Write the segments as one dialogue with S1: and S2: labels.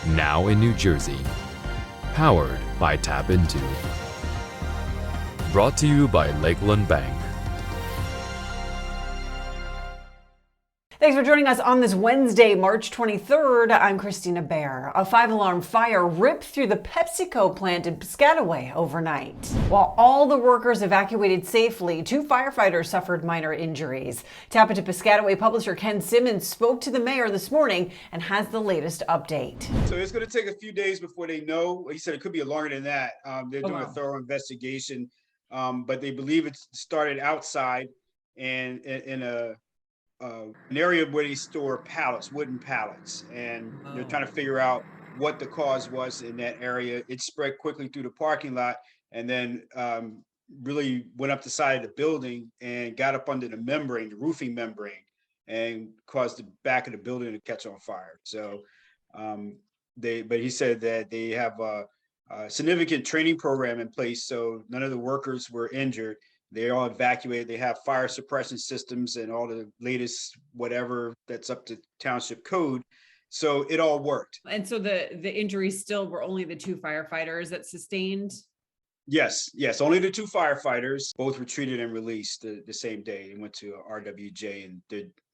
S1: now in New Jersey. Powered by TAPinto. Brought to you by Lakeland Bank.
S2: Thanks for joining us on this Wednesday, March 23rd. I'm Kristina Behr. A 5-alarm fire ripped through the PepsiCo plant in Piscataway overnight. While all the workers evacuated safely, 2 firefighters suffered minor injuries. TAPinto Piscataway publisher Ken Simmons spoke to the mayor this morning and has the latest update.
S3: So it's going to take a few days before they know. He said it could be longer than that. They're doing a thorough investigation, but they believe it started outside and in an area where they store pallets, wooden pallets, and they're trying to figure out what the cause was in that area. It spread quickly through the parking lot and then really went up the side of the building and got up under the membrane, the roofing membrane, and caused the back of the building to catch on fire. So but he said that they have a significant training program in place, so none of the workers were injured. They're all evacuated. They have fire suppression systems and all the latest whatever that's up to township code. So it all worked.
S2: And so the injuries still were only the 2 firefighters that sustained?
S3: Yes. Only the 2 firefighters. Both were treated and released the same day and went to RWJ, and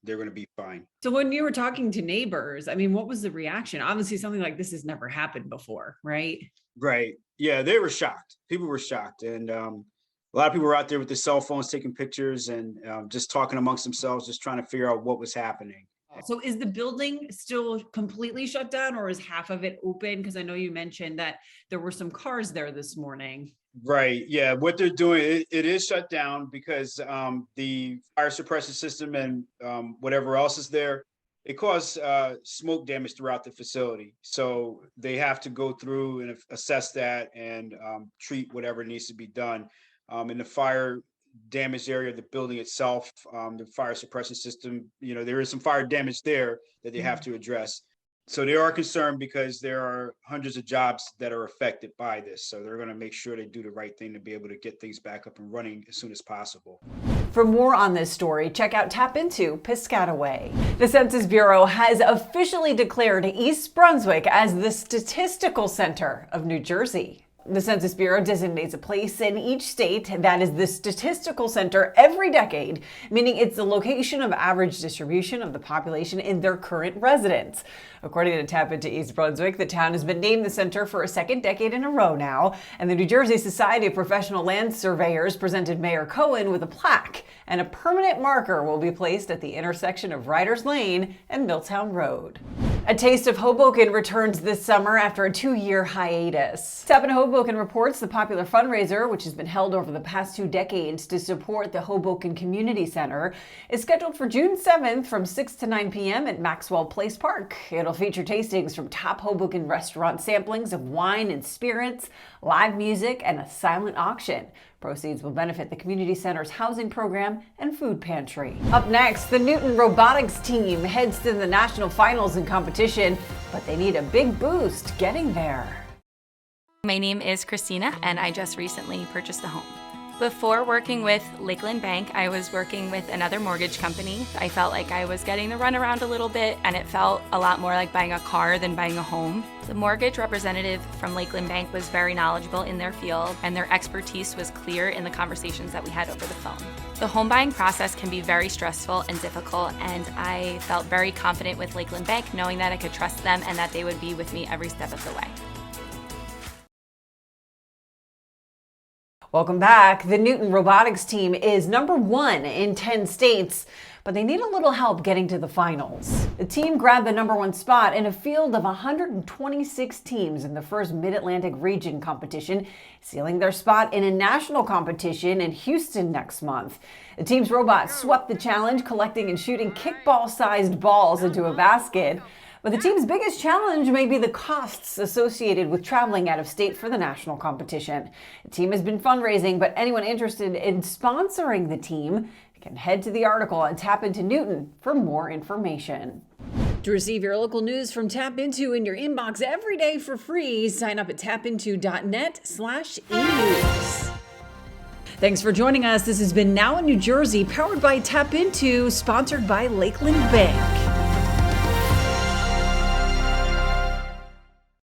S3: they're going to be fine. So
S2: when you were talking to neighbors, I mean, what was the reaction? Obviously, something like this has never happened before, right?
S3: Right. Yeah, they were shocked. People were shocked. And a lot of people were out there with their cell phones taking pictures and just talking amongst themselves, just trying to figure out what was happening.
S2: So is the building still completely shut down, or is half of it open? Because I know you mentioned that there were some cars there this morning.
S3: Right. Yeah. What they're doing, it is shut down because the fire suppression system and whatever else is there, it caused smoke damage throughout the facility. So they have to go through and assess that and treat whatever needs to be done. In the fire damaged area of the building itself, the fire suppression system, there is some fire damage there that they have to address. So they are concerned because there are hundreds of jobs that are affected by this. So they're going to make sure they do the right thing to be able to get things back up and running as soon as possible.
S2: For more on this story, check out TAPinto Piscataway. The Census Bureau has officially declared East Brunswick as the Statistical Center of New Jersey. The Census Bureau designates a place in each state that is the statistical center every decade, meaning it's the location of average distribution of the population in their current residence. According to TAPinto East Brunswick, the town has been named the center for a second decade in a row now, and the New Jersey Society of Professional Land Surveyors presented Mayor Cohen with a plaque, and a permanent marker will be placed at the intersection of Riders Lane and Milltown Road. A Taste of Hoboken returns this summer after a 2-year hiatus. TAPinto Hoboken reports the popular fundraiser, which has been held over the past 2 decades to support the Hoboken Community Center, is scheduled for June 7th from 6 to 9 p.m. at Maxwell Place Park. It'll feature tastings from top Hoboken restaurant samplings of wine and spirits, live music, and a silent auction. Proceeds will benefit the community center's housing program and food pantry. Up next, the Newton Robotics team heads to the national finals in competition, but they need a big boost getting there.
S4: My name is Kristina, and I just recently purchased a home. Before working with Lakeland Bank, I was working with another mortgage company. I felt like I was getting the runaround a little bit, and it felt a lot more like buying a car than buying a home. The mortgage representative from Lakeland Bank was very knowledgeable in their field, and their expertise was clear in the conversations that we had over the phone. The home buying process can be very stressful and difficult, and I felt very confident with Lakeland Bank, knowing that I could trust them and that they would be with me every step of the way.
S2: Welcome back. The Newton Robotics team is number 1 in 10 states, but they need a little help getting to the finals. The team grabbed the number 1 spot in a field of 126 teams in the first Mid-Atlantic region competition, sealing their spot in a national competition in Houston next month. The team's robots swept the challenge, collecting and shooting kickball-sized balls into a basket. But the team's biggest challenge may be the costs associated with traveling out of state for the national competition. The team has been fundraising, but anyone interested in sponsoring the team can head to the article on TAPinto Newton for more information. To receive your local news from TAPinto in your inbox every day for free, sign up at tapinto.net/enews. Thanks for joining us. This has been Now in New Jersey, powered by TAPinto, sponsored by Lakeland Bank.